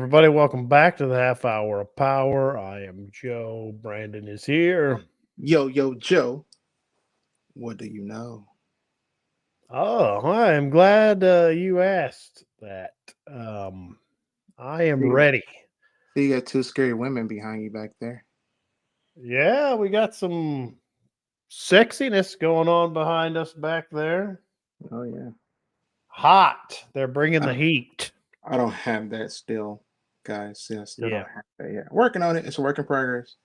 everybody. Welcome back to the half hour of power. I am Joe. Brandon is here. Yo, Joe, what do you know? Oh, I am glad you asked that. Um, I am See, ready. see, you got two scary women behind you back there. Yeah, we got some sexiness going on behind us back there. Oh yeah, Hot. They're bringing I the don't, heat. I don't have that still, guys. See, I still Yeah, don't have that yet. Working on it. It's a work in progress.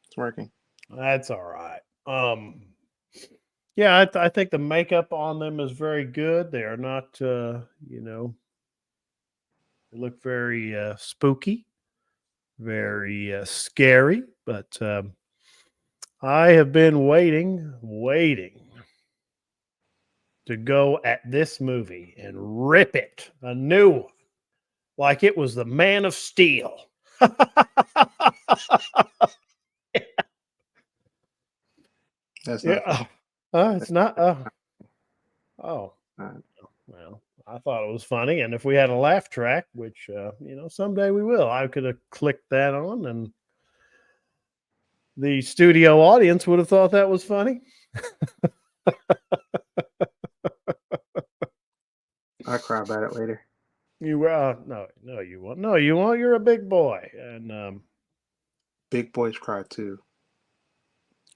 It's working. that's all right. Yeah, I think the makeup on them is very good. They are not, they look very spooky, very scary. But I have been waiting to go at this movie and rip it a new one, like it was the Man of Steel. That's not Yeah, funny. it's not. Oh, Uh, well, I thought it was funny, and if we had a laugh track, which someday we will, I could have clicked that on, and the studio audience would have thought that was funny. I'll cry about it later. You no, you won't. No, you won't. You're a big boy, and Big boys cry too.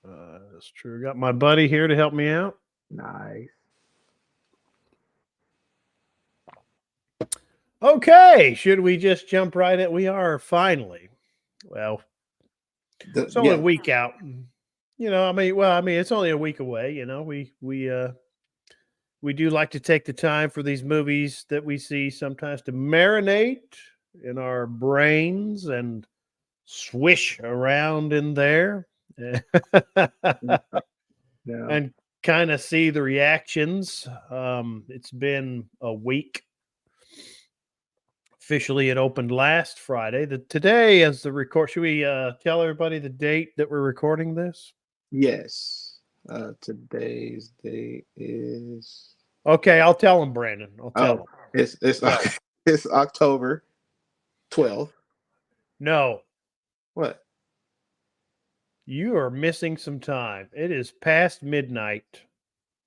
that's true. Got my buddy here to help me out. Nice. Okay, should we just jump right in? We are finally. Well, it's only a Yeah, week out. I mean, it's only a week away. We do like to take the time for these movies that we see sometimes to marinate in our brains and swish around in there. yeah. And kind of see the reactions. It's been a week. Officially, it opened last Friday. Today, as the record, should we tell everybody the date that we're recording this? Yes. Today's date is. Okay, I'll tell him, Brandon. I'll tell Oh, him. it's Go. it's October 12th. No, What? you are missing some time. It is past midnight.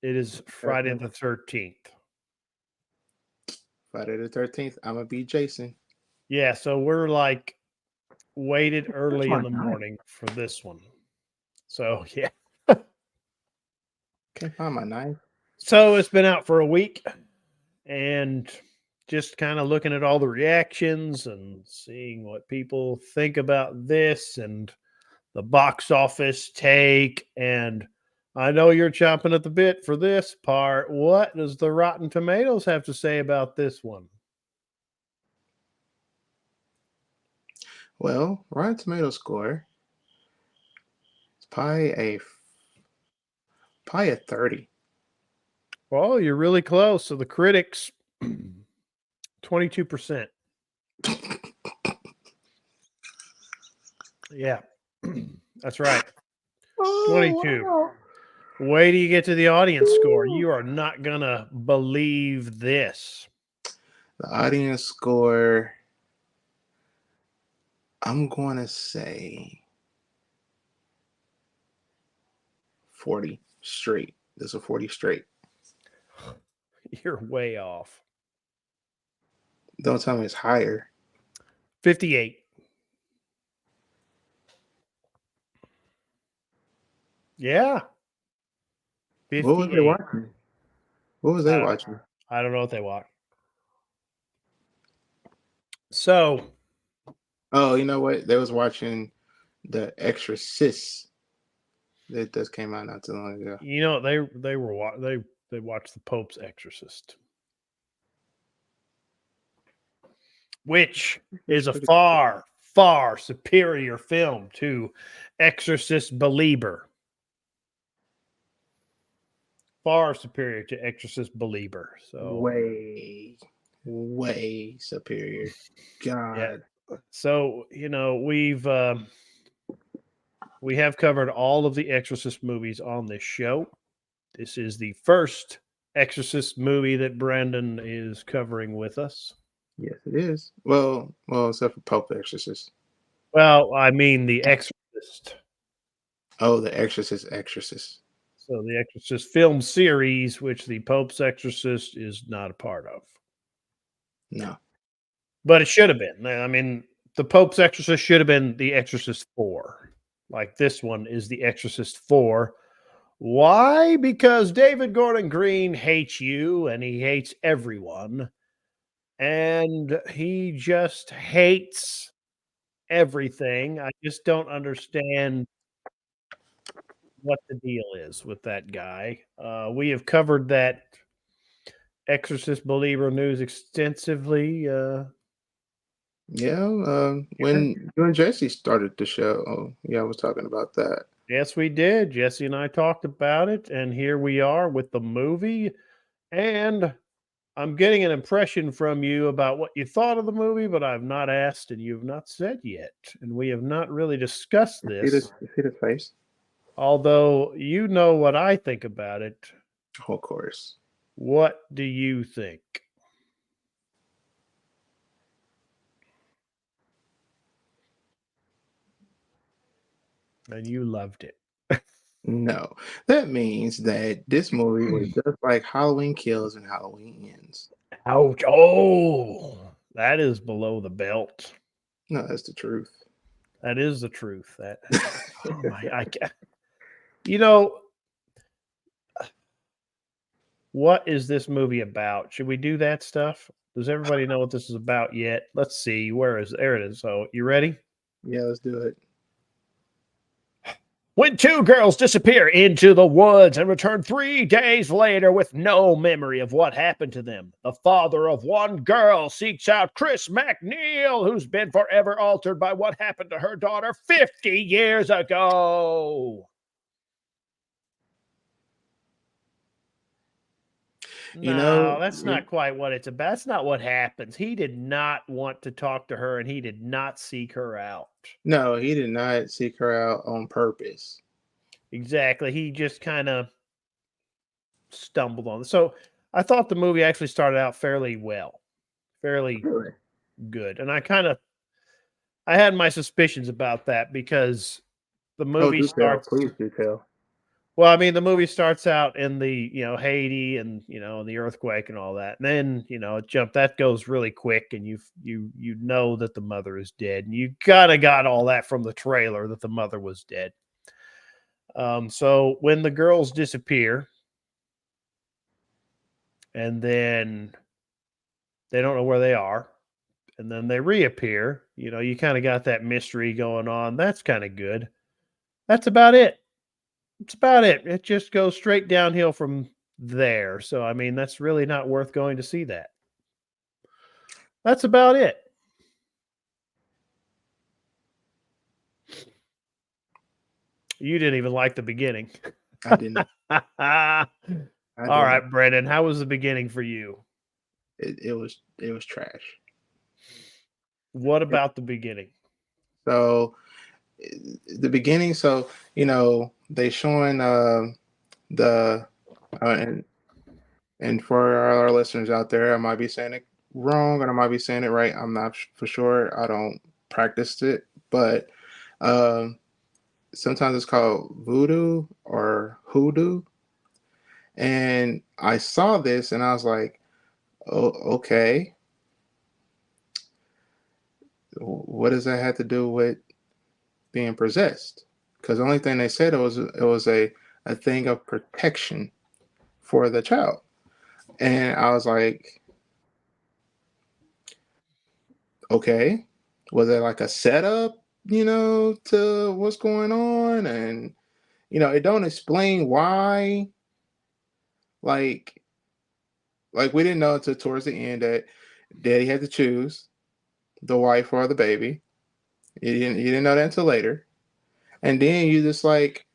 It is That's Friday the 13th. Friday the 13th. I'm gonna be Jason. Yeah, so we're like waited Where's early my in the knife? morning for this one. So, yeah. Can't find my knife. So it's been out for a week and just kind of looking at all the reactions and seeing what people think about this and the box office take. And I know you're chomping at the bit for this part. What does the Rotten Tomatoes have to say about this one? Well, Rotten Tomato score is probably a 30. Well, you're really close. So the critics, 22%. Yeah, that's right. Oh 22. wow. Wait till you get to the audience score. You are not going to believe this. The audience score, I'm gonna say 40 straight. There's a 40 straight. You're way off. Don't tell me it's higher. 58. Yeah, What was they 58. watching? What was they I, watching? I don't know what they watch. So, Oh, you know what? They was watching The Exorcist. That just came out not too long ago. they watched the Pope's Exorcist, which It's is a pretty. far superior film to Exorcist Belieber. Far superior to Exorcist Belieber. So, Way, way superior. yeah. God. So, we have covered all of the Exorcist movies on this show. This is the first Exorcist movie that Brandon is covering with us. Yes, it is. Well, except for Pope the Exorcist. Well, I mean The Exorcist. Oh, the Exorcist, Exorcist. So the Exorcist film series, which the Pope's Exorcist is not a part of. No. But it should have been. I mean, the Pope's Exorcist should have been The Exorcist 4. Like this one is The Exorcist 4. Why? Because David Gordon Green hates you and he hates everyone. And he just hates everything. I just don't understand what the deal is with that guy. We have covered that Exorcist believer news extensively. Yeah, Here. when you and Jesse started the show, oh, yeah, I was talking about that. Yes, we did. Jesse and I talked about it, and here we are with the movie. And I'm getting an impression from you about what you thought of the movie, but I've not asked and you've not said yet. And we have not really discussed this, You see the face? although you know what I think about it. Oh, of course. What do you think? And you loved it. No, that means that this movie was just like Halloween Kills and Halloween Ends. Ouch. Oh, that is below the belt. No, that's the truth. That is the truth. That, oh my, you know, what is this movie about? Should we do that stuff? Does everybody know what this is about yet? Let's see. There it is. So, you ready? Yeah, let's do it. When two girls disappear into the woods and return 3 days later with no memory of what happened to them, the father of one girl seeks out Chris MacNeil, who's been forever altered by what happened to her daughter 50 years ago. You No, know, that's not quite what it's about. That's not what happens. He did not want to talk to her and he did not seek her out. no, he did not seek her out on purpose. Exactly. He just kind of stumbled on it. So I thought the movie actually started out fairly well, fairly Really? good. And I had my suspicions about that because the Oh, movie do tell. starts Please do tell. well, I mean, the movie starts out in the, Haiti and, the earthquake and all that. And then, that goes really quick and you know that the mother is dead. And you kind of got all that from the trailer that the mother was dead. So when the girls disappear and then they don't know where they are and then they reappear, you kind of got that mystery going on. That's kind of good. That's about it. It's about it. It just goes straight downhill from there. So, I mean, that's really not worth going to see that. That's about it. You didn't even like the beginning. I didn't. All I right, didn't. Brendan, how was the beginning for you? It was trash. What about the beginning? So the beginning. So they showing the and for our listeners out there, I might be saying it wrong and I might be saying it right. I'm not for sure. I don't practice it, but um, sometimes it's called voodoo or hoodoo. And I saw this and I was like, oh, okay. What does that have to do with being possessed? Because the only thing they said it was a thing of protection for the child. And I was like, okay, was it like a setup, to what's going on? And it don't explain why. Like, we didn't know until towards the end that Daddy had to choose the wife or the baby. You didn't know that until later. And then you just like,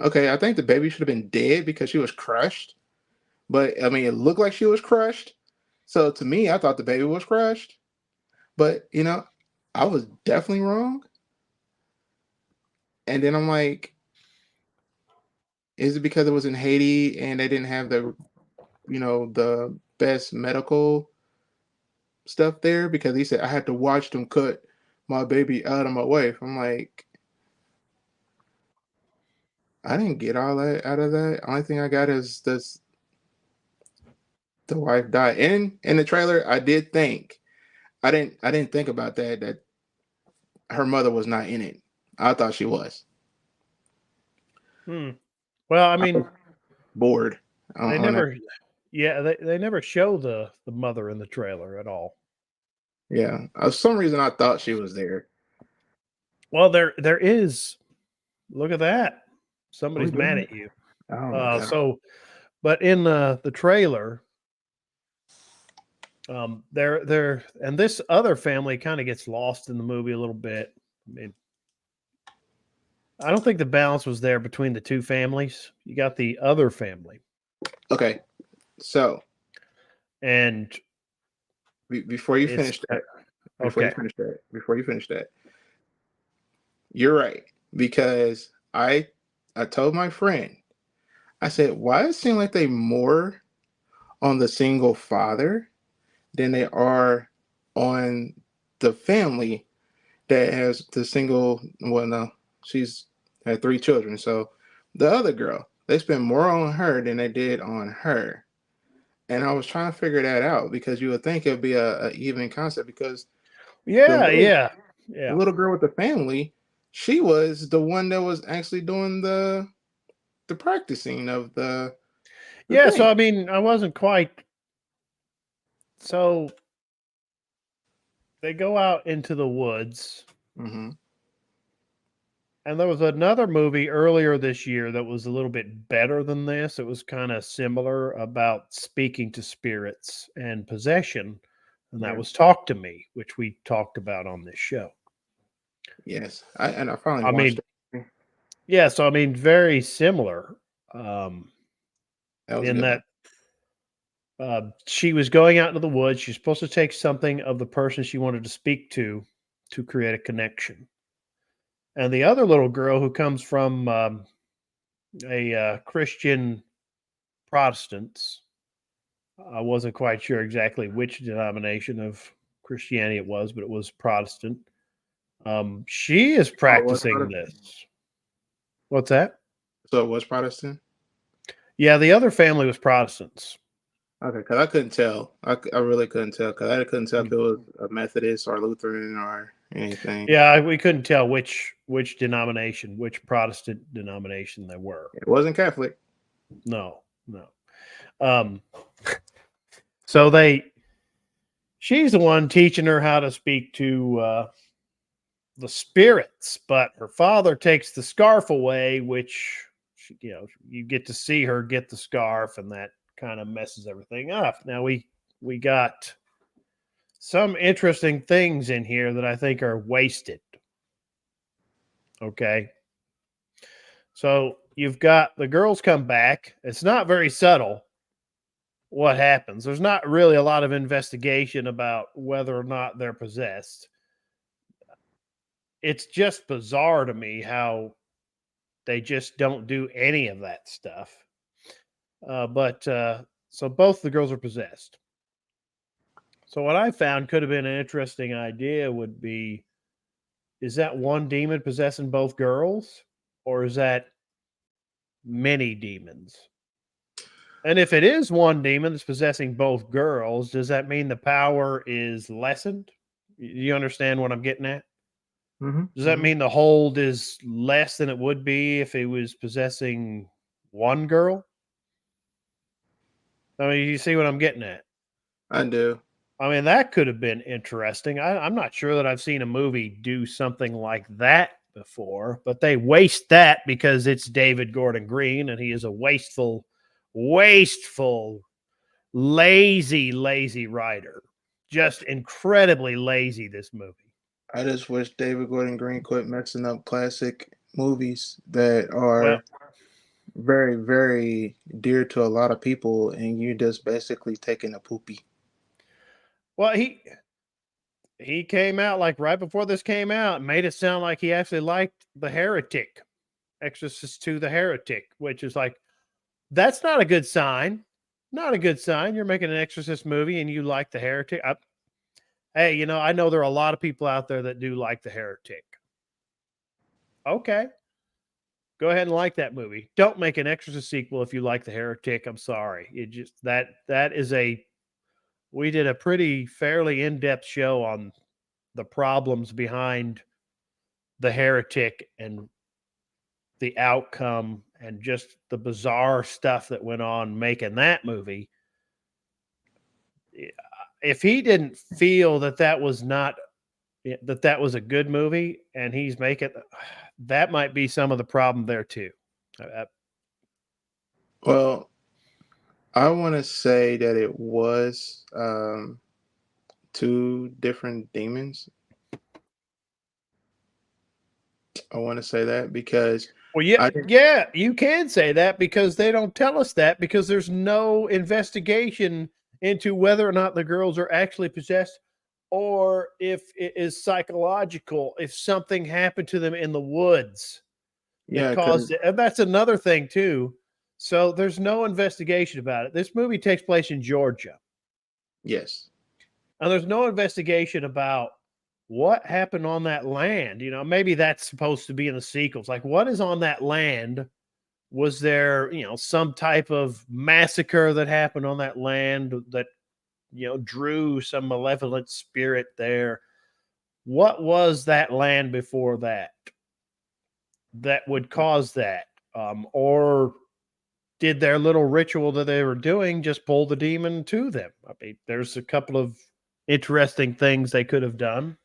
okay, I think the baby should have been dead because she was crushed. But I mean, it looked like she was crushed. So to me, I thought the baby was crushed. But I was definitely wrong. And then I'm like, is it because it was in Haiti and they didn't have the best medical stuff there because he said I had to watch them cut my baby out of my wife. I'm like, I didn't get all that out of that. Only thing I got is this the wife died. And in the trailer, I didn't think about that her mother was not in it. I thought she was. Hmm. Well, I I mean, was bored they on that. never, yeah, they never show the mother in the trailer at all. Yeah. For some reason I thought she was there. Well, there is. Look at that. Are we Somebody's mad doing it? at you. Oh my god. But in the trailer, they're and this other family kind of gets lost in the movie a little bit. I mean, I don't think the balance was there between the two families. You got the other family, Okay. So and before you it's finish that, okay. before you finish that, you're right. Because I told my friend, I said, why does it seem like they more on the single father than they are on the family that has the single, well, no, she's had 3 children. So the other girl, they spend more on her than they did on her. And I was trying to figure that out because you would think it'd be a even concept because the Yeah, little yeah, the yeah, little girl with the family, she was the one that was actually doing the practicing of the yeah. So thing. I mean, I wasn't quite. So they go out into the woods. Hmm. And there was another movie earlier this year that was a little bit better than this. It was kind of similar about speaking to spirits and possession, and that Yeah. was Talk to Me, which we talked about on this show. Yes. I finally I watched mean, it. yeah, so I mean, very similar um, That was a in good one. that she was going out into the woods. She's supposed to take something of the person she wanted to speak to create a connection. And the other little girl who comes from a Christian Protestants. I wasn't quite sure exactly which denomination of Christianity it was, but it was Protestant. She is Oh, it was practicing Protestant. this. What's that? So it was Protestant. Yeah, the other family was Protestants. Okay, because I couldn't tell. I really couldn't tell because I couldn't tell if Mm. it was a Methodist or Lutheran or anything. Yeah, we couldn't tell which denomination, which Protestant denomination they were. It wasn't Catholic. No, no. Um, so she's the one teaching her how to speak to the spirits, but her father takes the scarf away, which you get to see her get the scarf, and that kind of messes everything up. Now we got some interesting things in here that I think are wasted. Okay, so you've got the girls come back. It's not very subtle what happens. There's not really a lot of investigation about whether or not they're possessed. It's just bizarre to me how they just don't do any of that stuff. But so both the girls are possessed. So what I found could have been an interesting idea would be, is that one demon possessing both girls, or is that many demons? And if it is one demon that's possessing both girls, does that mean the power is lessened? You understand what I'm getting at? Hmm. Does that Hmm. mean the hold is less than it would be if it was possessing one girl? I mean, you see what I'm getting at? I do. I mean, that could have been interesting. I'm not sure that I've seen a movie do something like that before, but they waste that because it's David Gordon Green and he is a wasteful, lazy writer. Just incredibly lazy, this movie. I just wish David Gordon Green quit messing up classic movies that Well, are very, very dear to a lot of people, and you just basically taking a poopy. well, he came out like right before this came out, and made it sound like he actually liked The Heretic, Exorcist to The Heretic, which is like, that's not a good sign. Not a good sign. You're making an Exorcist movie and you like The Heretic. Hey, I know there are a lot of people out there that do like The Heretic. Okay. Go ahead and like that movie. Don't make an Exorcist sequel if you like The Heretic. I'm sorry. It just that is a we did a pretty fairly in-depth show on the problems behind The Heretic and the outcome and just the bizarre stuff that went on making that movie. If he didn't feel that was not that was a good movie and he's making that might be some of the problem there too. Well, I want to say that it was two different demons. I want to say that because Well, yeah, I didn't. yeah, you can say that because they don't tell us that because there's no investigation into whether or not the girls are actually possessed or if it is psychological, if something happened to them in the woods that Yeah, caused because it. And that's another thing too. So there's no investigation about it. This movie takes place in Georgia. yes, And there's no investigation about what happened on that land. Maybe that's supposed to be in the sequels. Like, what is on that land? Was there, some type of massacre that happened on that land that, drew some malevolent spirit there? What was that land before that would cause that? Or did their little ritual that they were doing just pull the demon to them? I mean, there's a couple of interesting things they could have done.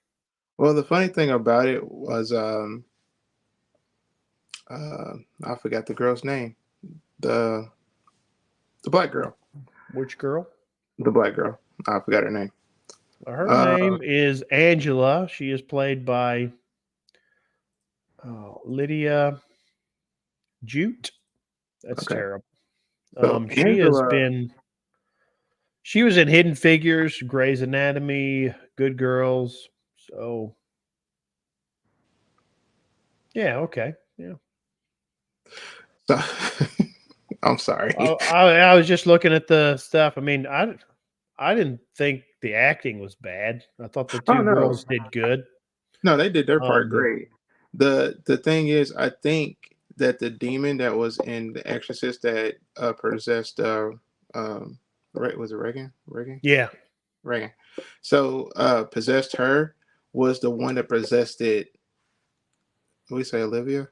well, the funny thing about it was, I forgot the girl's name. The the black girl. Which girl? The black girl. I forgot her name. Her Uh, name is Angela. She is played by Lydia Jute. That's okay. terrible. So She has Angela. been. She was in Hidden Figures, Grey's Anatomy, Good Girls. So yeah, okay, yeah. So, I'm sorry. I was just looking at the stuff. I mean, I didn't think the acting was bad. I thought the Oh two no, girls did good. no, they did their part Um, great. The thing is, I think that the demon that was in The Exorcist that possessed was it Reagan? yeah, Reagan. So possessed her was the one that possessed it. What we say, Olivia?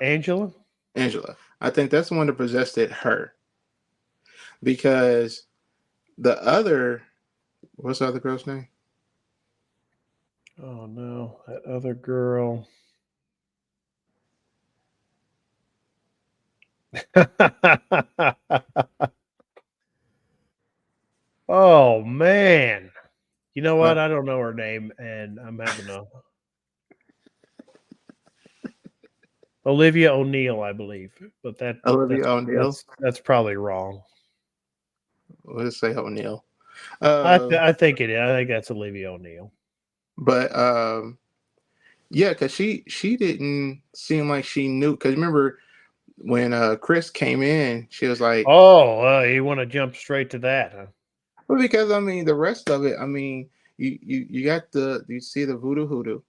Angela. Angela. I think that's the one that possessed it her. Because the other what's the other girl's name? Oh no, that other girl. Oh man. You know what? What? I don't know her name, and I'm having a Olivia O'Neill, I believe, but Olivia O'Neill. that's probably wrong. Let's say O'Neill. I think it is. I think that's Olivia O'Neill. But yeah, because she didn't seem like she knew. Because remember when Chris came in, she was like, Oh, you want to jump straight to that, huh? well, because I mean the rest of it, I mean you got you see the voodoo hoodoo,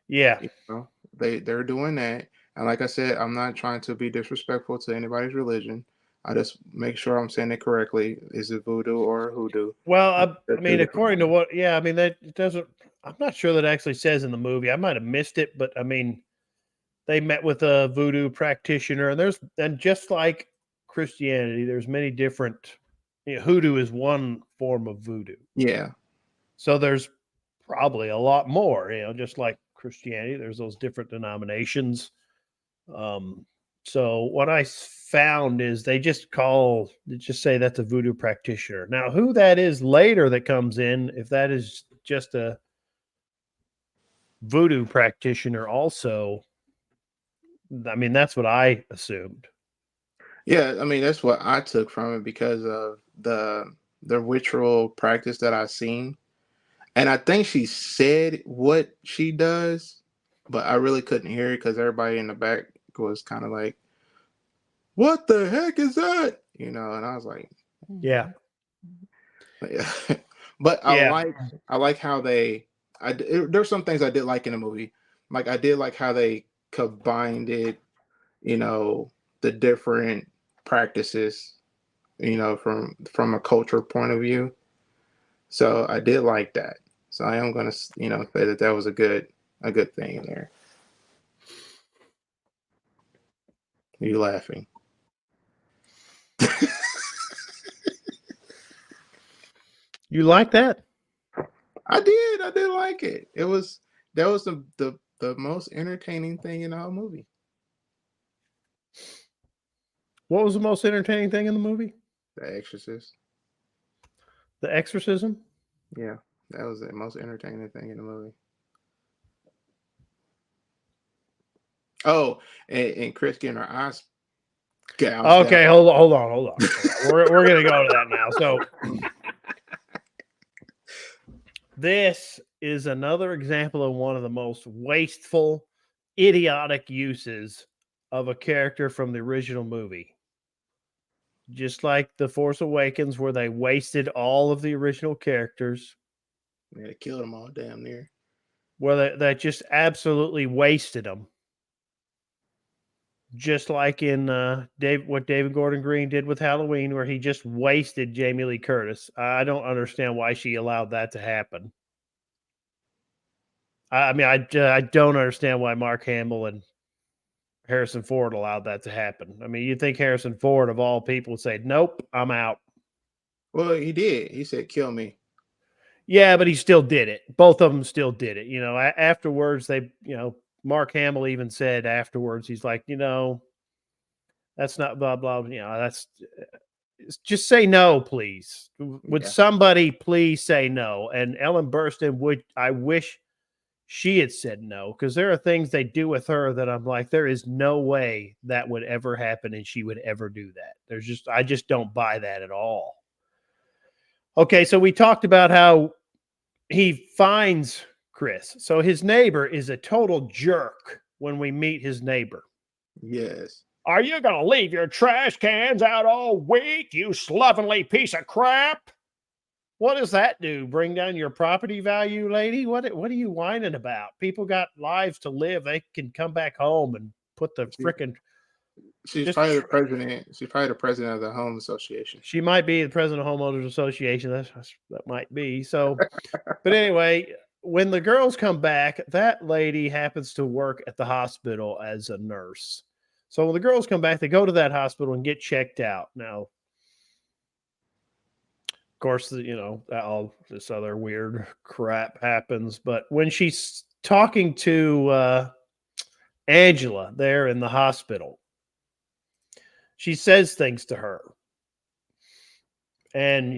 Yeah. you know, they're doing that, and like I said, I'm not trying to be disrespectful to anybody's religion. I just make sure I'm saying it correctly. Is it voodoo or hoodoo? Well, They're I two mean, different according to things. what, yeah, I mean, that doesn't, I'm not sure that actually says in the movie. I might have missed it, but I mean, they met with a voodoo practitioner, and just like Christianity, there's many different, hoodoo is one form of voodoo. Yeah, So there's probably a lot more, just like Christianity, there's those different denominations. Um, so what found is they just say that's a voodoo practitioner. Now, who that is later that comes in, if that is just a voodoo practitioner, also, I mean, that's what I assumed. yeah. I mean that's what I took from it because of the ritual practice that I seen. And I think she said what she does, but I really couldn't hear it because everybody in the back was kind of like what the heck is that? You know, and I was like, Yeah. yeah. But Yeah. I like how there's some things I did like in the movie. Like I did like how they combined it, you know, the different practices, you know, from a culture point of view. So I did like that. So I am gonna, you know, say that was a good thing in there. You laughing? You like that? I did like it. That was the most entertaining thing in the whole movie. What was the most entertaining thing in the movie? The Exorcist. The exorcism? Yeah, that was the most entertaining thing in the movie. Oh, and Chris getting her eyes gouged Okay, out. hold on. We're gonna go to that now. So this is another example of one of the most wasteful, idiotic uses of a character from the original movie. Just like The Force Awakens, where they wasted all of the original characters, Yeah, they killed them all damn near. where they just absolutely wasted them. Just like in what David Gordon Green did with Halloween, where he just wasted Jamie Lee Curtis. I don't understand why she allowed that to happen. I mean, I don't understand why Mark Hamill and Harrison Ford allowed that to happen. I mean, you'd think Harrison Ford, of all people, would say, "Nope, I'm out." Well, he did. He said, "Kill me." Yeah, but he still did it. Both of them still did it. You know, afterwards, Mark Hamill even said afterwards, he's like, that's not blah blah. Just say no, please. Would Yeah. somebody please say no? And Ellen Burstyn I wish she had said no, because there are things they do with her that I'm like, there is no way that would ever happen and she would ever do that. I just don't buy that at all. Okay, so we talked about how he finds Chris. So his neighbor is a total jerk when we meet his neighbor. Yes. Are you going to leave your trash cans out all week, you slovenly piece of crap? What does that do? Bring down your property value, lady? What are you whining about? People got lives to live. They can come back home and put the frickin' She's just probably the president. She's probably the president of the home association. she might be the president of homeowners association. That might be. So, but anyway, when the girls come back, that lady happens to work at the hospital as a nurse. So when the girls come back, they go to that hospital and get checked out. Now, of course, all this other weird crap happens. But when she's talking to Angela there in the hospital, she says things to her. And,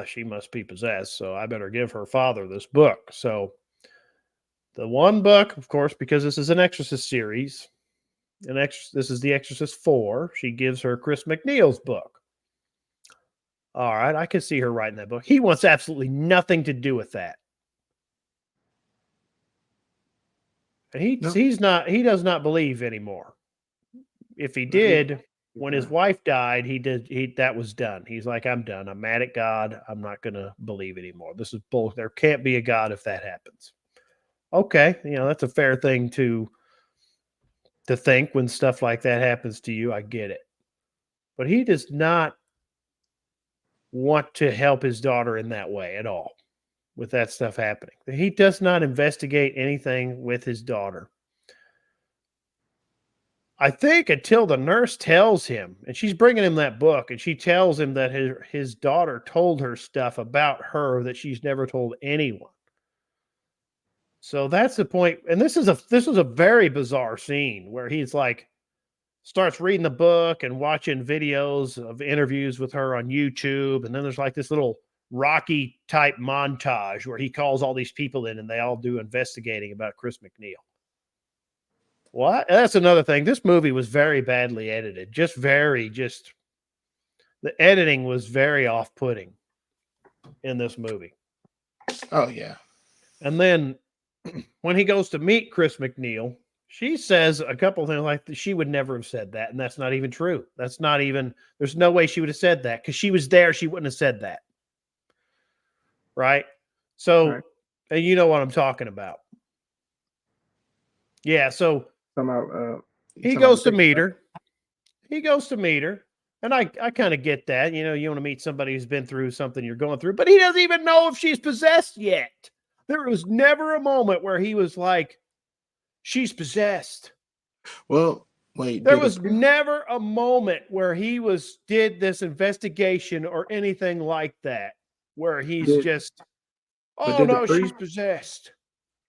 she must be possessed. So I better give her father this book. So the one book, of course, because this is an Exorcist series, this is the Exorcist 4, she gives her Chris MacNeil's book. All right, I can see her writing that book. He wants absolutely nothing to do with that. And he does not believe anymore. If he did, when his wife died, that was done. He's like, I'm done. I'm mad at God. I'm not going to believe anymore. This is bull. There can't be a God if that happens. Okay, that's a fair thing to think when stuff like that happens to you. I get it. But he does not want to help his daughter in that way at all with that stuff happening. He does not investigate anything with his daughter. I think until the nurse tells him, and she's bringing him that book, and she tells him that his daughter told her stuff about her that she's never told anyone. So that's the point. And this is a very bizarre scene where he's like, starts reading the book and watching videos of interviews with her on YouTube. And then there's like this little Rocky type montage where he calls all these people in and they all do investigating about Chris MacNeil. What? That's another thing. This movie was very badly edited. The editing was very off-putting in this movie. Oh, yeah. And then when he goes to meet Chris MacNeil, She says a couple of things like she would never have said that, and that's not even true. That's not even. There's no way she would have said that because she was there. She wouldn't have said that, right? Right. So, and you know what I'm talking about. Yeah. So Talking about you he talking about goes the to picture, meet right? her. He goes to meet her. And I kind of get that. You know, you want to meet somebody who's been through something you're going through, but he doesn't even know if she's possessed yet. There was never a moment where he was like, she's possessed. Well, wait, There did the was priest never a moment where he did this investigation or anything like that, where he's did just, but oh did the no, she's priest possessed.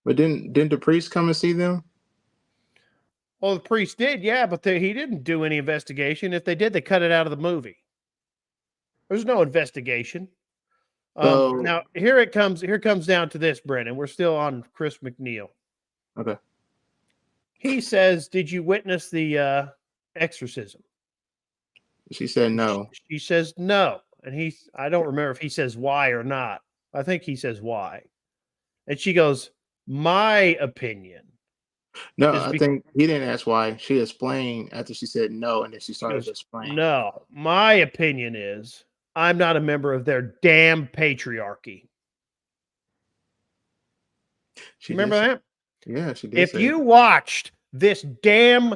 but didn't the priest come and see them? Well, the priest did, yeah, but he didn't do any investigation. If they did, they cut it out of the movie. There's no investigation. So Now here it comes. Here comes down to this, Brennan. We're still on Chris MacNeil. okay. He says, "Did you witness the exorcism?" She said no. She says no, and I don't remember if he says why or not. I think he says why, and she goes, "My opinion No, is I because." think he didn't ask why. She explained after she said no, and then she She started to goes, explain. "No, my opinion is I'm not a member of their damn patriarchy." She You did remember say, that? yeah, she did If say you that. watched this damn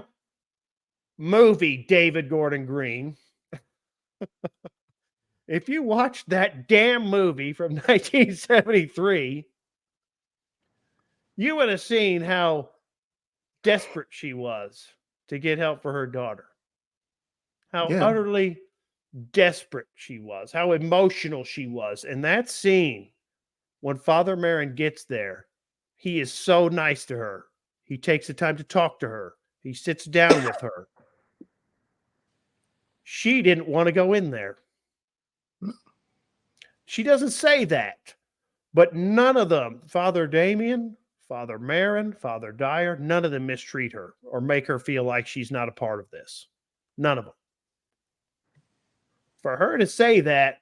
movie, David Gordon Green, if you watched that damn movie from 1973, you would have seen how desperate she was to get help for her daughter. How Yeah. utterly desperate she was, how emotional she was. And that scene, when Father Marin gets there, he is so nice to her. He takes the time to talk to her, he sits down with her. She didn't want to go in there. She doesn't say that, but none of them, Father Damien, Father Marin, Father Dyer, none of them mistreat her or make her feel like she's not a part of this. None of them. For her to say that,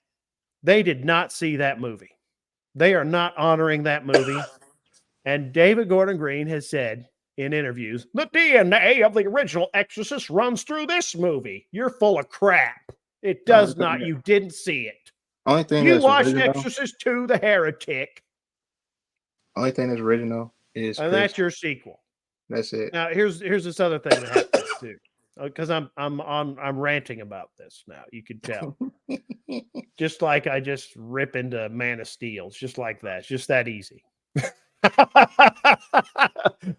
they did not see that movie. They are not honoring that movie. And David Gordon Green has said in interviews, the DNA of the original Exorcist runs through this movie. You're full of crap. It Only does not. You didn't see it. only thing You that's watched original. Exorcist 2, The Heretic, Only thing that's original is and Chris. that's your sequel. That's it. Now, here's this other thing that happens too, because I'm ranting about this now. You can tell, just like I just rip into Man of Steel. It's just like that. It's just that easy.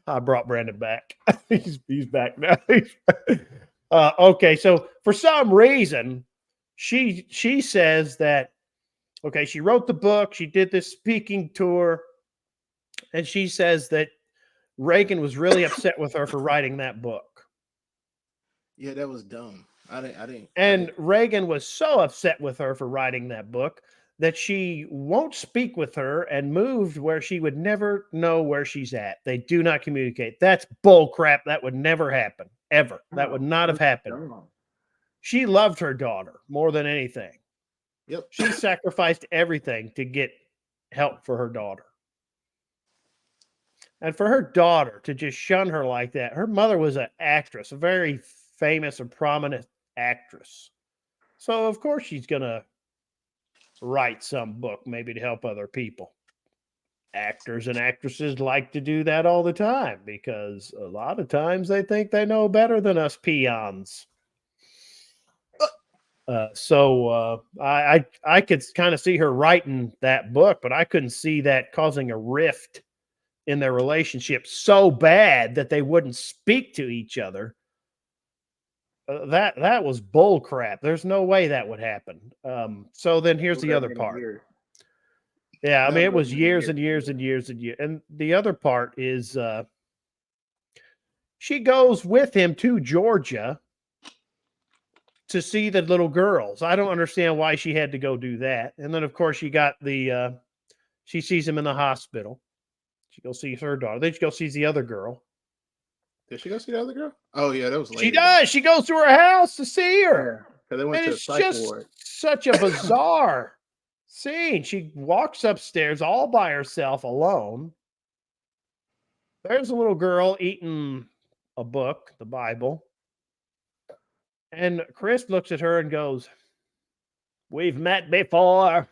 I brought Brandon back. He's back now. Okay, so for some reason, she says that okay, she wrote the book, she did this speaking tour, and she says that Reagan was really upset with her for writing that book. Yeah, that was dumb. I And didn't. Reagan was so upset with her for writing that book that she won't speak with her and moved where she would never know where she's at. They do not communicate. That's bull crap. That would never happen, ever. That would No, not have that's happened. dumb. She loved her daughter more than anything. Yep. She sacrificed everything to get help for her daughter. And for her daughter to just shun her like that, her mother was an actress, a very famous and prominent actress. So, of course, she's going to write some book maybe to help other people. Actors and actresses like to do that all the time because a lot of times they think they know better than us peons. I could kind of see her writing that book, but I couldn't see that causing a rift in their relationship so bad that they wouldn't speak to each other. That was bull crap. There's no way that would happen. So then It here's would the have other been a part. year. Yeah, I That mean would it have was been a years year. and years and years and years. And the other part is she goes with him to Georgia to see the little girls. I don't understand why she had to go do that. And then of course she got the she sees him in the hospital. She goes sees her daughter. Then she goes sees the other girl. Did she go see the other girl? Oh yeah, that was She later though. does. She goes to her house to see her. Yeah, because they went And to a it's psych just ward. such a bizarre scene. She walks upstairs all by herself alone. There's a little girl eating a book, the Bible. And Chris looks at her and goes, "We've met before."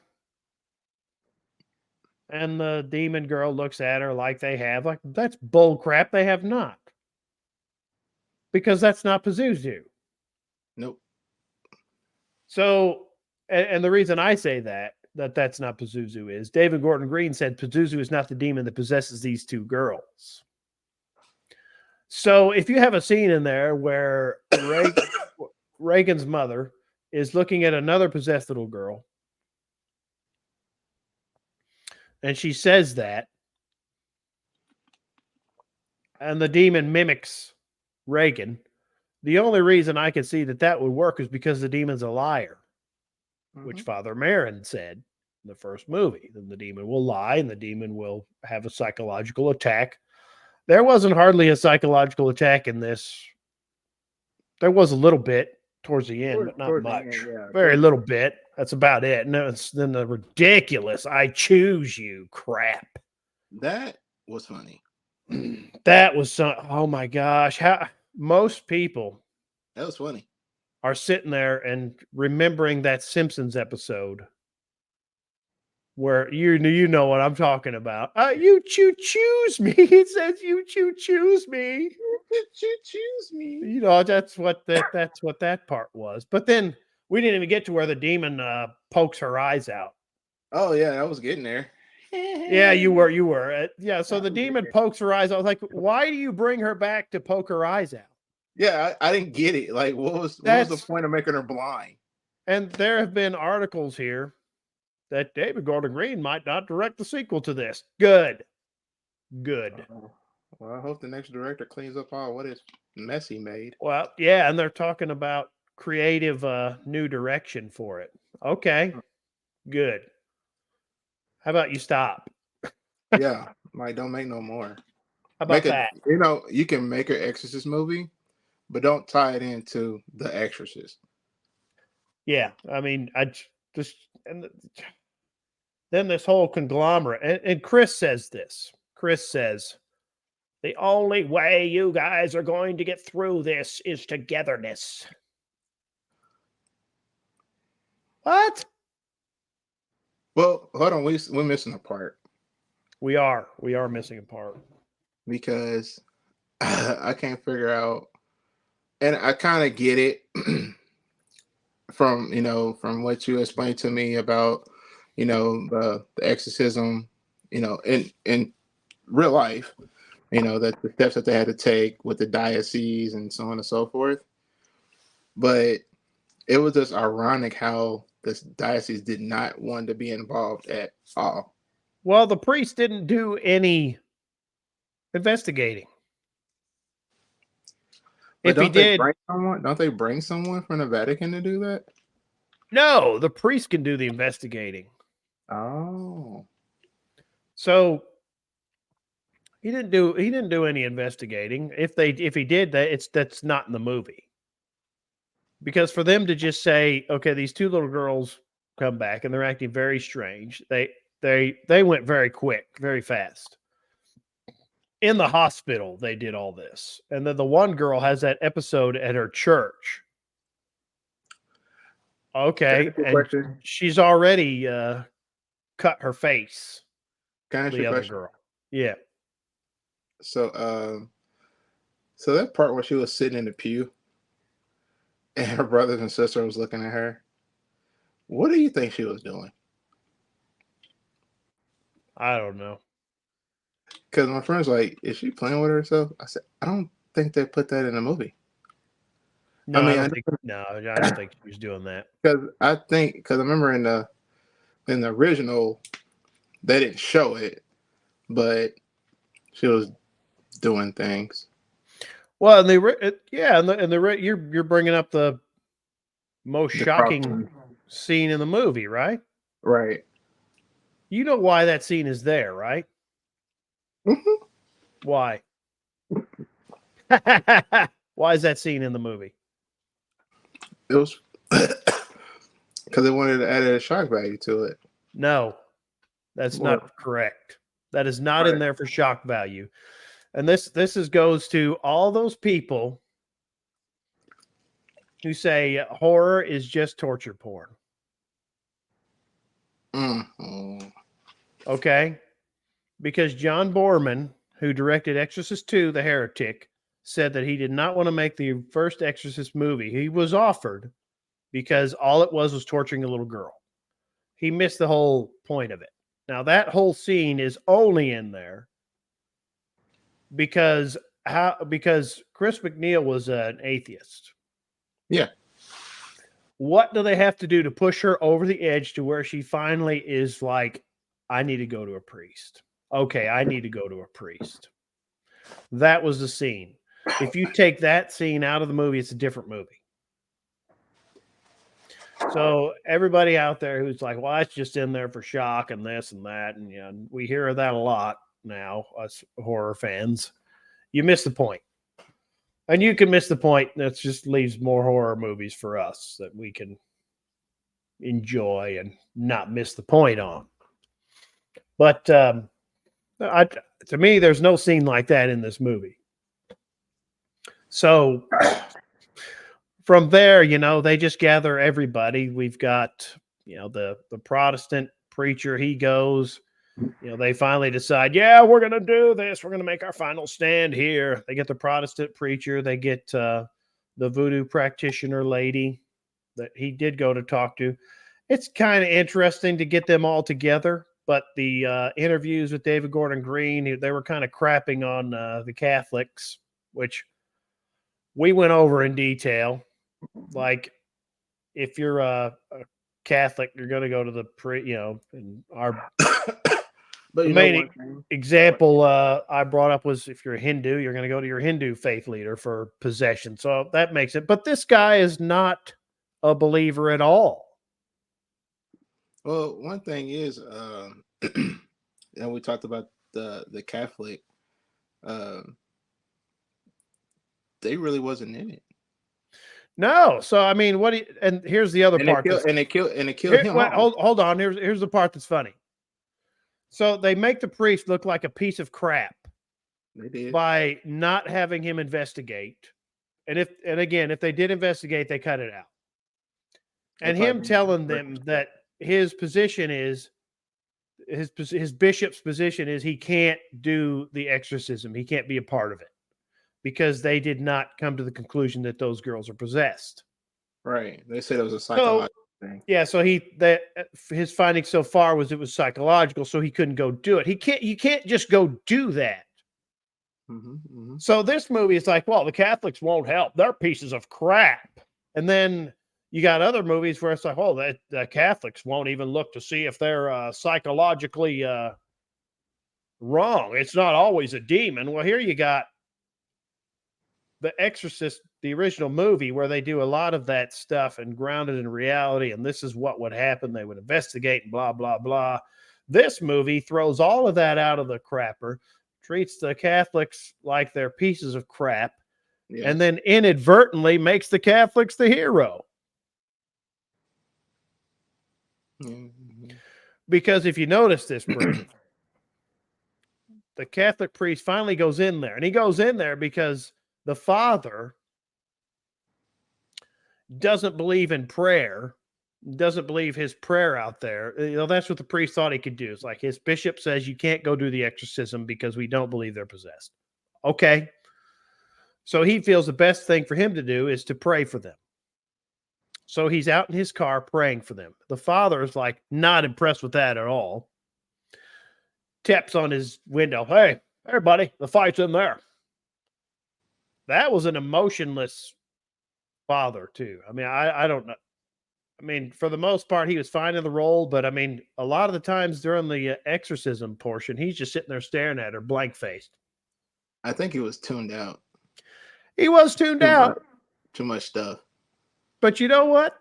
And the demon girl looks at her like they have. Like, that's bull crap. They have not. Because that's not Pazuzu. Nope. So, and the reason I say that's not Pazuzu is David Gordon Green said Pazuzu is not the demon that possesses these two girls. So if you have a scene in there where Reagan's mother is looking at another possessed little girl, and she says that, and the demon mimics Reagan, the only reason I can see that would work is because the demon's a liar, which Father Marin said in the first movie. Then the demon will lie and the demon will have a psychological attack. There wasn't hardly a psychological attack in this. There was a little bit towards the end, but not much. Very little bit. That's about it. And then the ridiculous "I choose you" crap. That was funny. That was oh my gosh. How most people That was funny. Are sitting there and remembering that Simpsons episode where you know what I'm talking about. You choose me. He says you choose me. You choose me. You know, that's what that part was. But then we didn't even get to where the demon pokes her eyes out. Oh yeah, I was getting there. Yeah, you were. Yeah, so the demon pokes her eyes out. I was like, why do you bring her back to poke her eyes out? Yeah, I didn't get it. Like, what was the point of making her blind? And there have been articles here that David Gordon Green might not direct the sequel to this. Good. Well, I hope the next director cleans up all what is mess he made. Well, yeah, and they're talking about creative new direction for it. Okay, good. How about you stop? Yeah, like don't make no more. How about that? You know, you can make an Exorcist movie, but don't tie it into The Exorcist. Yeah, I mean, I just then this whole conglomerate, and Chris says this. Chris says, the only way you guys are going to get through this is togetherness. What? Well, hold on, we're missing a part. We are missing a part because I can't figure out, and I kind of get it from what you explained to me about the exorcism, in real life, that the steps that they had to take with the diocese and so on and so forth. But it was just ironic how this diocese did not want to be involved at all. Well, the priest didn't do any investigating. But if he did, don't they bring someone from the Vatican to do that? No, the priest can do the investigating. Oh. So he didn't do any investigating. If he did that, that's not in the movie. Because for them to just say, okay, these two little girls come back and they're acting very strange. They went very quick, very fast. In the hospital, they did all this. And then the one girl has that episode at her church. Okay. And she's already cut her face. Can I ask you a question? Girl. Yeah. So so that part where she was sitting in the pew and her brothers and sister was looking at her, what do you think she was doing? I don't know. Because my friend's like, is she playing with herself? I said, I don't think they put that in the movie. No, I don't think she was doing that. Because I remember in the original, they didn't show it, but she was doing things. Well, you're bringing up the most shocking scene in the movie, right? Right. You know why that scene is there, right? Mm-hmm. Why? Why is that scene in the movie? It was because they wanted to add a shock value to it. No, that's not correct. That is not in there for shock value. And this goes to all those people who say horror is just torture porn. Mm-hmm. Okay? Because John Borman, who directed Exorcist 2, The Heretic, said that he did not want to make the first Exorcist movie. He was offered because all it was torturing a little girl. He missed the whole point of it. Now, that whole scene is only in there because Chris MacNeil was an atheist. Yeah. What do they have to do to push her over the edge to where she finally is like, I need to go to a priest? Okay, I need to go to a priest. That was the scene. If you take that scene out of the movie, it's a different movie. So everybody out there who's like, well, it's just in there for shock and this and that, and you know, we hear that a lot now, us horror fans. You miss the point. And you can miss the point. That just leaves more horror movies for us that we can enjoy and not miss the point on. But to me, there's no scene like that in this movie. So from there, you know, they just gather everybody. We've got, you know, the Protestant preacher, he goes. You know, they finally decide, yeah, we're going to do this. We're going to make our final stand here. They get the Protestant preacher. They get the voodoo practitioner lady that he did go to talk to. It's kind of interesting to get them all together. But the interviews with David Gordon Green, they were kind of crapping on the Catholics, which we went over in detail. Like, if you're a Catholic, you're going to go to the and our But the main example I brought up was if you're a Hindu, you're going to go to your Hindu faith leader for possession. So that makes it. But this guy is not a believer at all. Well, one thing is, and we talked about the Catholic, they really wasn't in it. No. So I mean, and here's the other part. They killed him. Hold on. Here's the part that's funny. So they make the priest look like a piece of crap. They did. By not having him investigate. And again, if they did investigate, they cut it out. And him telling them that his position is his bishop's position is he can't do the exorcism. He can't be a part of it because they did not come to the conclusion that those girls are possessed. Right. They said it was a psychological thing. Yeah, so his findings so far was it was psychological, so he couldn't go do it. You can't just go do that. Mm-hmm, mm-hmm. So this movie is like, well, the Catholics won't help. They're pieces of crap. And then you got other movies where it's like, oh, the Catholics won't even look to see if they're psychologically wrong. It's not always a demon. Well, here you got The Exorcist, the original movie, where they do a lot of that stuff and grounded in reality. And this is what would happen. They would investigate and blah, blah, blah. This movie throws all of that out of the crapper, treats the Catholics like they're pieces of crap, and then inadvertently makes the Catholics the hero. Mm-hmm. Because if you notice this, Brandon, the Catholic priest finally goes in there, and he goes in there because the father doesn't believe in prayer, doesn't believe his prayer out there. You know, that's what the priest thought he could do. It's like his bishop says you can't go do the exorcism because we don't believe they're possessed. Okay. So he feels the best thing for him to do is to pray for them. So he's out in his car praying for them. The father is like not impressed with that at all. Taps on his window. Hey, buddy, the fight's in there. That was an emotionless father too. I mean, I don't know. I mean, for the most part, he was fine in the role, but I mean, a lot of the times during the exorcism portion, he's just sitting there staring at her, blank-faced. I think he was tuned out. He was tuned out. Too much stuff. But you know what?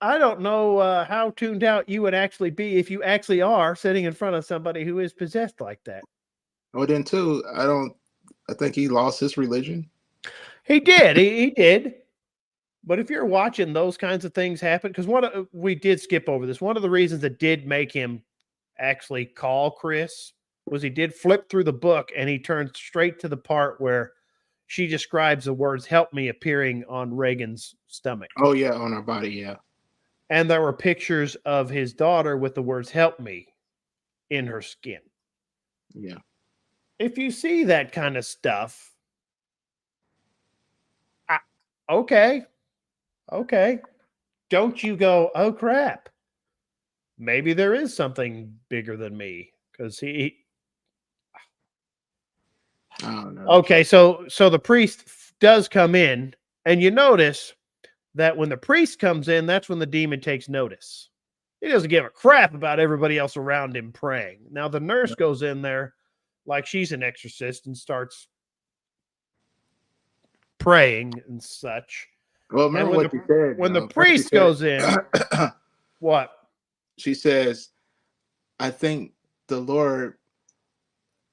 I don't know how tuned out you would actually be if you actually are sitting in front of somebody who is possessed like that. Oh, then too, I think he lost his religion. He did. He did. But if you're watching those kinds of things happen, because we did skip over this. One of the reasons that did make him actually call Chris was he did flip through the book and he turned straight to the part where she describes the words "help me" appearing on Reagan's stomach. Oh yeah, on her body, yeah. And there were pictures of his daughter with the words "help me" in her skin. Yeah. If you see that kind of stuff, okay, don't you go, oh crap, maybe there is something bigger than me, because he I don't know. okay, so the priest does come in, and you notice that when the priest comes in, that's when the demon takes notice. He doesn't give a crap about everybody else around him praying. Now the nurse goes in there like she's an exorcist and starts praying and such. Well, And remember what she said. when the Remember priest goes in, what? she says, I think the Lord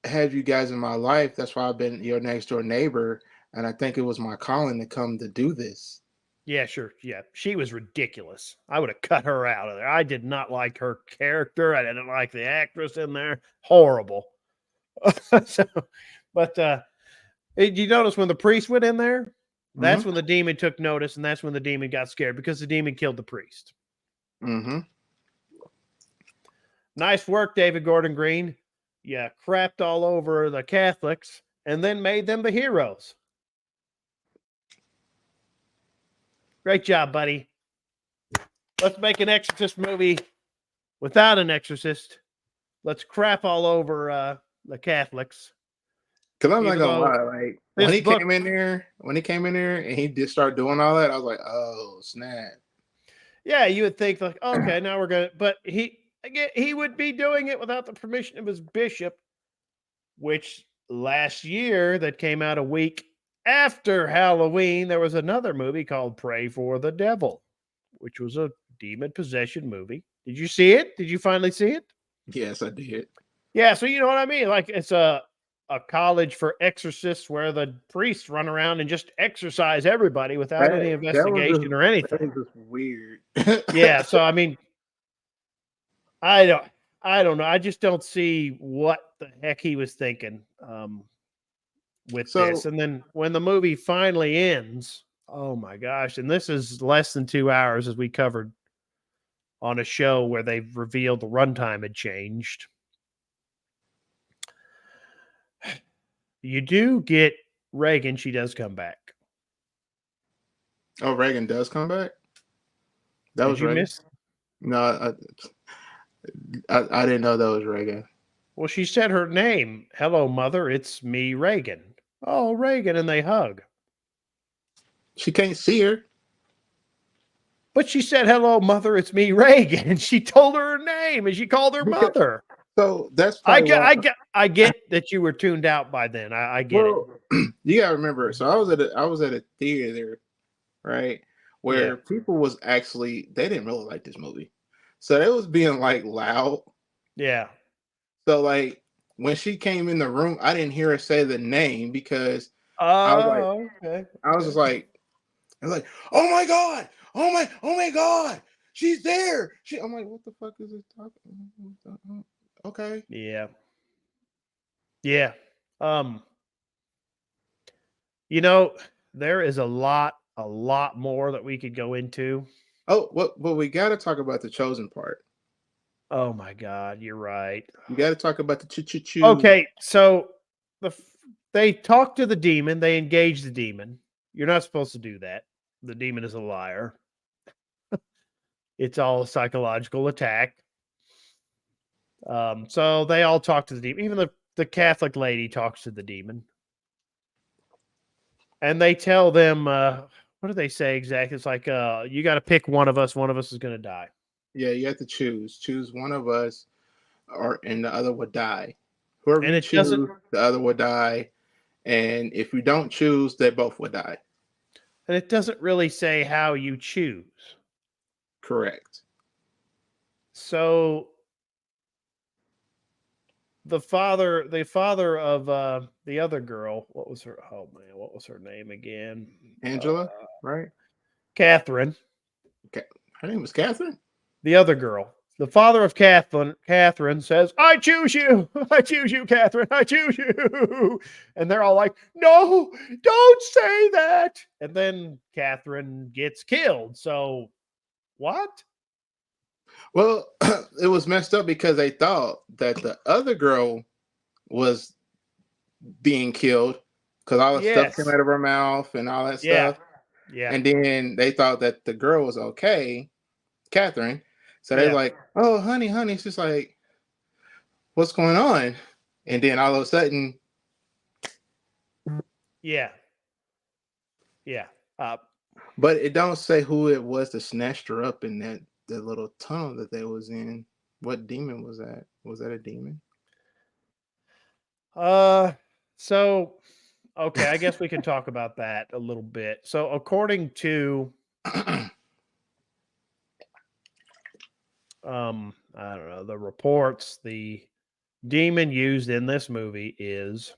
had you guys in my life. That's why I've been your next door neighbor. And I think it was my calling to come to do this. Yeah, sure. Yeah, she was ridiculous. I would have cut her out of there. I did not like her character. I didn't like the actress in there. Horrible. So, but did you notice when the priest went in there? That's when the demon took notice, and that's when the demon got scared because the demon killed the priest. Mm-hmm. Nice work, David Gordon Green. You crapped all over the Catholics and then made them the heroes. Great job, buddy. Let's make an Exorcist movie without an exorcist. Let's crap all over the Catholics. Because I'm not gonna lie, like when he came in there and he did start doing all that, I was like, oh snap. Yeah, you would think like, okay, now we're gonna, but he would be doing it without the permission of his bishop, which last year that came out a week after Halloween, there was another movie called Pray for the Devil, which was a demon possession movie. Did you see it? Did you finally see it? Yes, I did. Yeah, so you know what I mean? Like it's a college for exorcists where the priests run around and just exorcise everybody without any investigation or anything. That was just weird. Yeah, so I mean, I don't know. I just don't see what the heck he was thinking with this. And then when the movie finally ends, oh my gosh! And this is less than 2 hours, as we covered on a show where they've revealed the runtime had changed. You do get Reagan. She does come back. Oh, Reagan does come back? That was Reagan? Miss? No, I didn't know that was Reagan. Well, she said her name. Hello, mother. It's me, Reagan. Oh, Reagan. And they hug. She can't see her. But she said, hello, mother. It's me, Reagan. And she told her name and she called her mother. So that's I get that you were tuned out by then. I get it. You gotta remember. So I was at a theater, right, where people was actually, they didn't really like this movie, so it was being like loud. Yeah. So like when she came in the room, I didn't hear her say the name because I was just like, oh my god, oh my god, she's there. I'm like, what the fuck is this talking? Okay. Yeah. Yeah. You know, there is a lot more that we could go into. Oh, well, we got to talk about the chosen part. Oh my God, you're right. You got to talk about the choo-choo-choo. Okay, so they talk to the demon. They engage the demon. You're not supposed to do that. The demon is a liar. It's all a psychological attack. So they all talk to the demon. Even the Catholic lady talks to the demon. And they tell them, what do they say exactly? It's like, you got to pick one of us. One of us is going to die. Yeah, you have to choose. Choose one of us, and the other would die. Whoever you choose, the other would die. And if you don't choose, they both would die. And it doesn't really say how you choose. Correct. So the father of the other girl, what was her name again? Angela, right? Catherine. Okay. Her name was Catherine? The other girl. the father of Catherine says, I choose you. I choose you, Catherine. I choose you. And they're all like, no, don't say that. And then Catherine gets killed. So what? Well, it was messed up because they thought that the other girl was being killed because all the stuff came Yes. out of her mouth and all that Yeah. stuff. Yeah. And then they thought that the girl was okay, Catherine. So they're Yeah. like, "Oh, honey, honey." It's just like, "What's going on?" And then all of a sudden, Yeah. Yeah. but it don't say who it was that snatched her up in that little tunnel that they was in. What demon was that? Was that a demon? So okay, I guess we can talk about that a little bit. So according to I don't know, the reports, the demon used in this movie is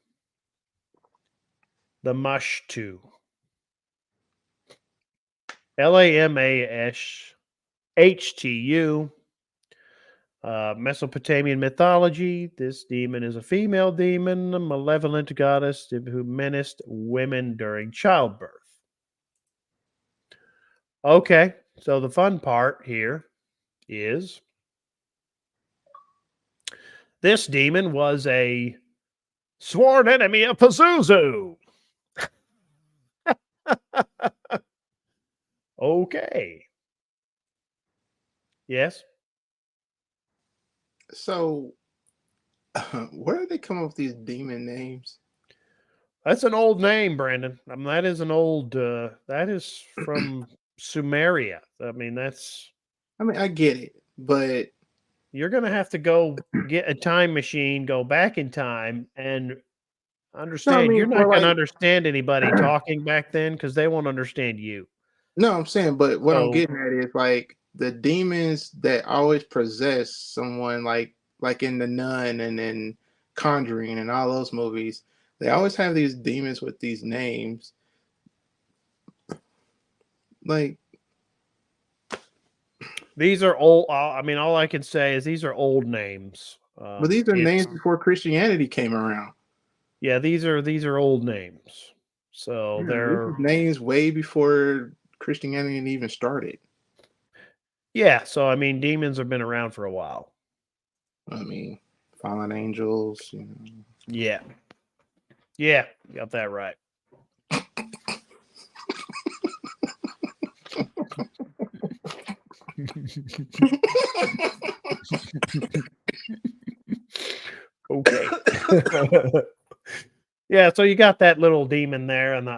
the Mush 2. Lamashhtu. Mesopotamian mythology. This demon is a female demon, a malevolent goddess who menaced women during childbirth. Okay, so the fun part here is this demon was a sworn enemy of Pazuzu. Okay. Yes. So, where did they come up with these demon names? That's an old name, Brandon. I mean, that is an old. That is from Sumeria. I mean, that's I mean, I get it, but you're gonna have to go get a time machine, go back in time, and no, I understand. You're mean for not gonna like understand anybody talking back then because they won't understand you. no, I'm saying, but what I'm So getting at is like the demons that always possess someone, like in the Nun and in Conjuring and all those movies, they always have these demons with these names. Like, these are old. I mean, all I can say is these are old names. but these are names It's before Christianity came around. yeah, these are old names. So Yeah, this they're is names way before Christianity even started. yeah. So I mean, demons have been around for a while. I mean, fallen angels. Yeah. Yeah, got that right. Okay. Yeah, so you got that little demon there, and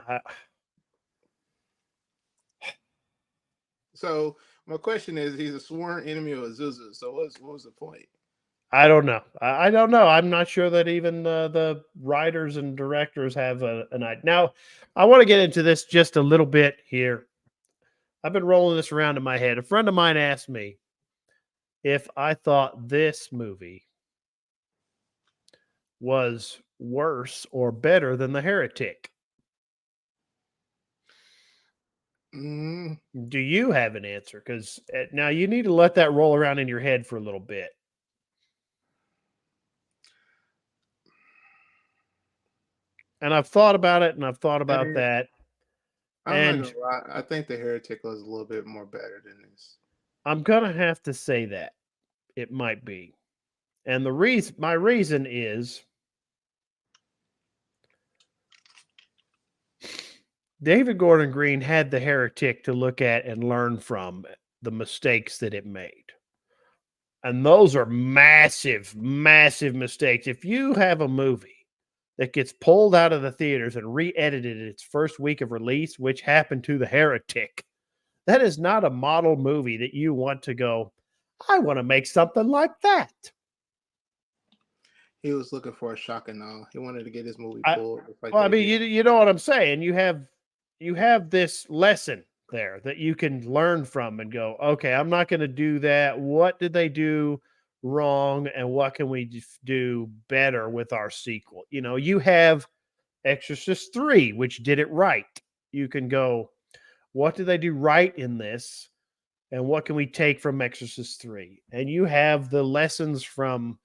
So my question is, he's a sworn enemy of Azusa. So what was the point? I don't know. I don't know. I'm not sure that even the writers and directors have an idea. Now, I want to get into this just a little bit here. I've been rolling this around in my head. A friend of mine asked me if I thought this movie was worse or better than The Heretic. Mm, Do you have an answer? Because now you need to let that roll around in your head for a little bit. And I've thought about it, and I've thought about and that, I'm not and gonna lie. I think the Heretic was a little bit more better than this. I'm gonna have to say that it might be. And my reason is David Gordon Green had The Heretic to look at and learn from the mistakes that it made. And those are massive, massive mistakes. If you have a movie that gets pulled out of the theaters and re-edited its first week of release, which happened to The Heretic, that is not a model movie that you want to go, I want to make something like that. He was looking for a shock and awe. He wanted to get his movie I, pulled just like well, I they mean, did. you know what I'm saying. You have this lesson there that you can learn from and go, okay, I'm not going to do that. What did they do wrong, and what can we do better with our sequel? You have Exorcist 3, which did it right. You can go, what did they do right in this? and what can we take from Exorcist 3? And you have the lessons from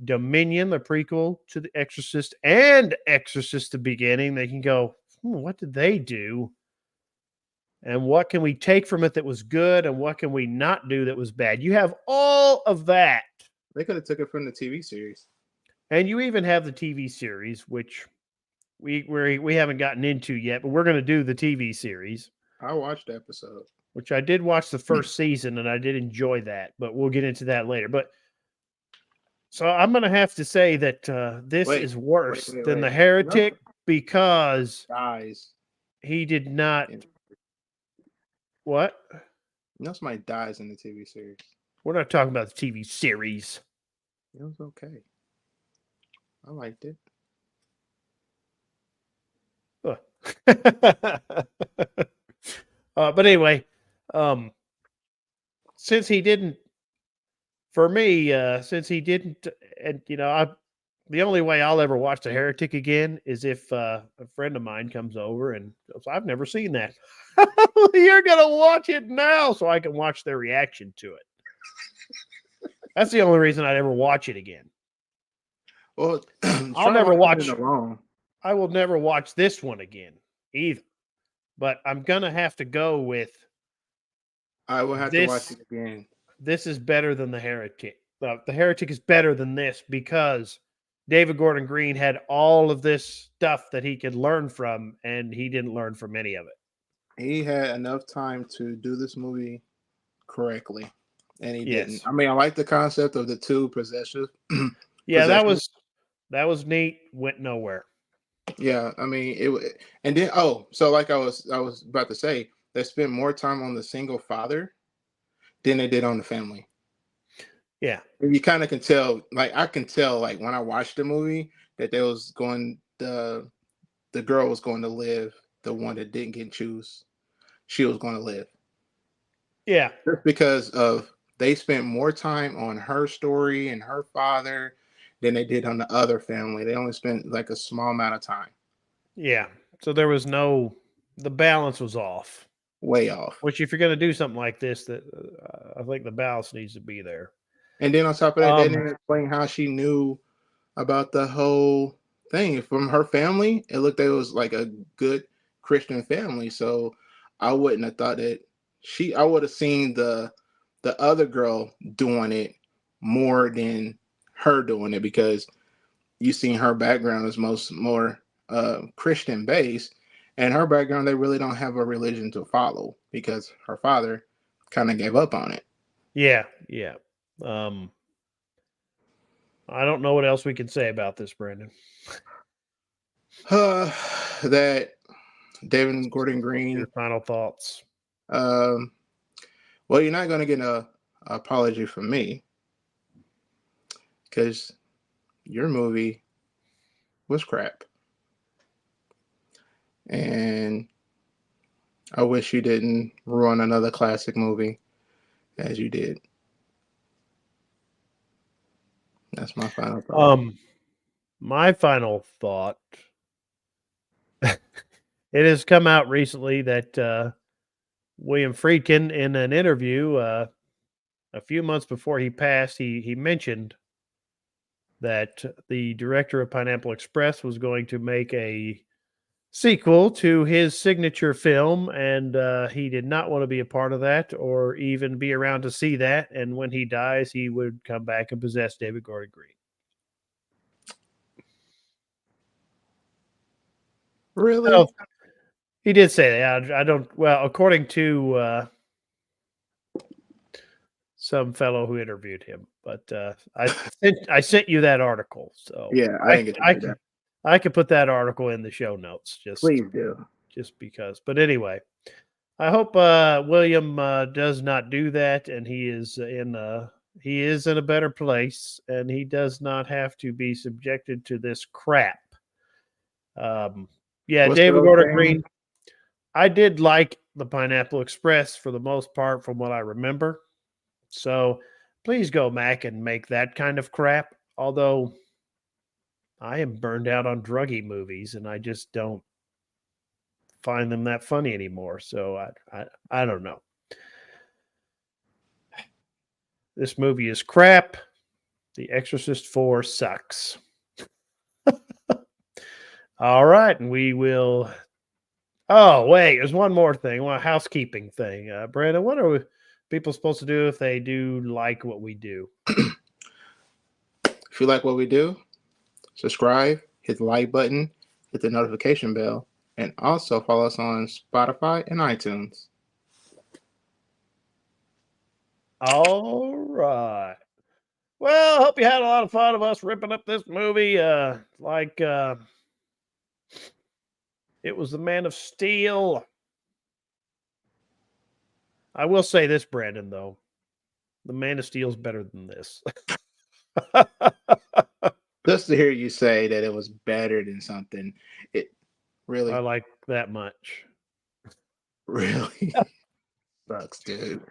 Dominion, the prequel to The Exorcist, and Exorcist the beginning. They can go, what did they do? And what can we take from it that was good? And what can we not do that was bad? You have all of that. They could have took it from the TV series. And you even have the TV series, which we haven't gotten into yet, but we're going to do the TV series. I watched the episode. Which I did watch the first season, and I did enjoy that, but we'll get into that later. But so I'm going to have to say that this is worse than The Heretic because dies. He did not. What? You know, somebody dies in the TV series. We're not talking about the TV series. It was okay. I liked it. But anyway, since he didn't, for me, since he didn't, and the only way I'll ever watch The Heretic again is if a friend of mine comes over and goes, I've never seen that. You're going to watch it now so I can watch their reaction to it. That's the only reason I'd ever watch it again. Well, I'll never watch it alone. I will never watch this one again either. But I'm going to have to go with. I will have to watch it again. This is better than The Heretic. The Heretic is better than this because David Gordon Green had all of this stuff that he could learn from, and he didn't learn from any of it. He had enough time to do this movie correctly, and he didn't. I mean, I like the concept of the two possessive. Yeah, that was neat. Went nowhere. Yeah, I mean it, and then so like I was about to say, they spent more time on the single father than they did on the family. Yeah, and you kind of can tell. Like I can tell, like when I watched the movie, that there was going the girl was going to live. The one that didn't get choose, she was going to live. Yeah, just because of they spent more time on her story and her father than they did on the other family. They only spent like a small amount of time. Yeah. So there was the balance was off. Way off. Which if you're going to do something like this, that I think the balance needs to be there. And then on top of that, they didn't explain how she knew about the whole thing. From her family, it looked like it was like a good Christian family. So I wouldn't have thought that I would have seen the other girl doing it more than her doing it, because you seen her background is more Christian based, and her background, they really don't have a religion to follow because her father kind of gave up on it. Yeah. I don't know what else we can say about this, Brandon. That David Gordon Green. Your final thoughts. Well, you're not going to get an apology from me because your movie was crap. And I wish you didn't ruin another classic movie as you did. That's my final thought. My final thought. It has come out recently that William Friedkin, in an interview a few months before he passed, he mentioned that the director of Pineapple Express was going to make a sequel to his signature film, and he did not want to be a part of that or even be around to see that. And when he dies, he would come back and possess David Gordon Green. Really? So, he did say that. I don't. Well, according to some fellow who interviewed him, but I sent you that article. So yeah, I didn't get to do that. I could put that article in the show notes. Please do. Just because. But anyway, I hope William does not do that, and he is in a better place, and he does not have to be subjected to this crap. Yeah, David Gordon Green. I did like the Pineapple Express for the most part, from what I remember. So please go back and make that kind of crap. Although I am burned out on druggy movies, and I just don't find them that funny anymore. So I don't know. This movie is crap. The Exorcist 4 sucks. All right, and we will. Oh, wait, there's one more thing. One housekeeping thing. Brandon, what are people supposed to do if they do like what we do? If you like what we do, subscribe, hit the like button, hit the notification bell, and also follow us on Spotify and iTunes. All right. Well, hope you had a lot of fun of us ripping up this movie. It was the Man of Steel. I will say this, Brandon, though. The Man of Steel is better than this. Just to hear you say that it was better than something, it I really, like that much. really sucks, dude.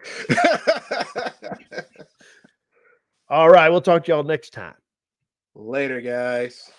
All right. We'll talk to y'all next time. Later, guys.